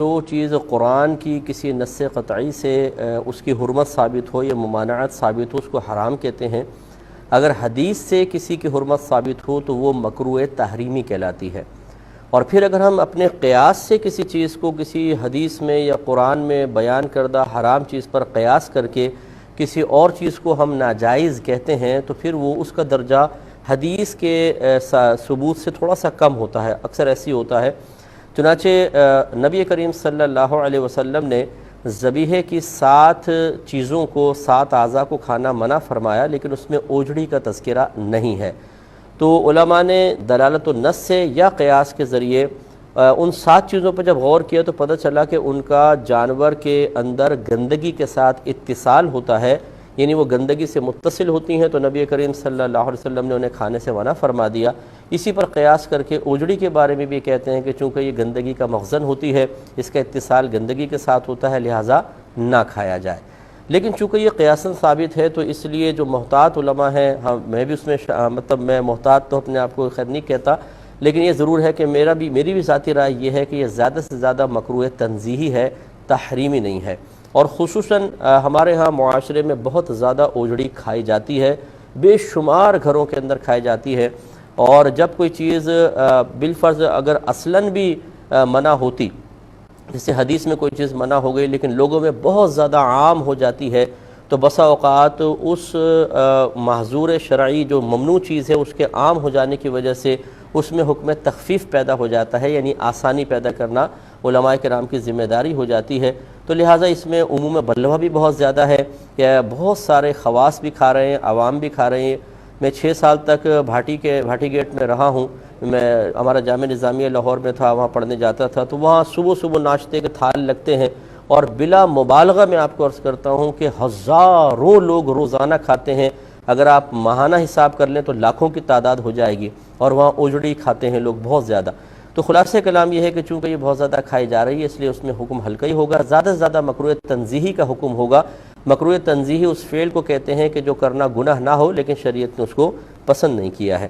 جو چیز قرآن کی کسی نص قطعی سے اس کی حرمت ثابت ہو یا ممانعت ثابت ہو اس کو حرام کہتے ہیں۔ اگر حدیث سے کسی کی حرمت ثابت ہو تو وہ مکروہ تحریمی کہلاتی ہے۔ اور پھر اگر ہم اپنے قیاس سے کسی چیز کو کسی حدیث میں یا قرآن میں بیان کردہ حرام چیز پر قیاس کر کے کسی اور چیز کو ہم ناجائز کہتے ہیں تو پھر وہ اس کا درجہ حدیث کے ثبوت سے تھوڑا سا کم ہوتا ہے، اکثر ایسی ہوتا ہے۔ چنانچہ نبی کریم صلی اللہ علیہ وسلم نے ذبیحے کی 7 چیزوں کو 7 اعضاء کو کھانا منع فرمایا، لیکن اس میں اوجڑی کا تذکرہ نہیں ہے۔ تو علماء نے دلالت النص سے یا قیاس کے ذریعے ان 7 چیزوں پر جب غور کیا تو پتہ چلا کہ ان کا جانور کے اندر گندگی کے ساتھ اتصال ہوتا ہے، یعنی وہ گندگی سے متصل ہوتی ہیں، تو نبی کریم صلی اللہ علیہ وسلم نے انہیں کھانے سے منع فرما دیا۔ اسی پر قیاس کر کے اوجڑی کے بارے میں بھی کہتے ہیں کہ چونکہ یہ گندگی کا مخزن ہوتی ہے، اس کا اتصال گندگی کے ساتھ ہوتا ہے، لہٰذا نہ کھایا جائے۔ لیکن چونکہ یہ قیاساً ثابت ہے تو اس لیے جو محتاط علماء ہیں، میں بھی اس میں میں محتاط تو اپنے آپ کو خیر نہیں کہتا، لیکن یہ ضرور ہے کہ میری بھی ذاتی رائے یہ ہے کہ یہ زیادہ سے زیادہ مکروہ تنزیہی ہے، تحریمی نہیں ہے۔ اور خصوصاً ہمارے ہاں معاشرے میں بہت زیادہ اوجڑی کھائی جاتی ہے، بے شمار گھروں کے اندر کھائی جاتی ہے، اور جب کوئی چیز بالفرض اگر اصلاً بھی منع ہوتی، جیسے حدیث میں کوئی چیز منع ہو گئی لیکن لوگوں میں بہت زیادہ عام ہو جاتی ہے، تو بسا اوقات اس محظور شرعی جو ممنوع چیز ہے اس کے عام ہو جانے کی وجہ سے اس میں حکم تخفیف پیدا ہو جاتا ہے، یعنی آسانی پیدا کرنا علماء کرام کی ذمہ داری ہو جاتی ہے۔ تو لہٰذا اس میں عموم بلوہ بھی بہت زیادہ ہے کہ بہت سارے خواص بھی کھا رہے ہیں، عوام بھی کھا رہے ہیں۔ میں 6 سال تک بھاٹی گیٹ میں رہا ہوں، ہمارا جامعہ نظامیہ لاہور میں تھا، وہاں پڑھنے جاتا تھا، تو وہاں صبح ناشتے کے تھال لگتے ہیں، اور بلا مبالغہ میں آپ کو عرض کرتا ہوں کہ ہزاروں لوگ روزانہ کھاتے ہیں۔ اگر آپ ماہانہ حساب کر لیں تو لاکھوں کی تعداد ہو جائے گی، اور وہاں اوجڑی کھاتے ہیں لوگ بہت زیادہ۔ تو خلاصہ کلام یہ ہے کہ چونکہ یہ بہت زیادہ کھائی جا رہی ہے اس لیے اس میں حکم ہلکا ہی ہوگا، زیادہ سے زیادہ مکروہ تنزیہی کا حکم ہوگا۔ مکروہ تنزیہی اس فعل کو کہتے ہیں کہ جو کرنا گناہ نہ ہو لیکن شریعت نے اس کو پسند نہیں کیا ہے۔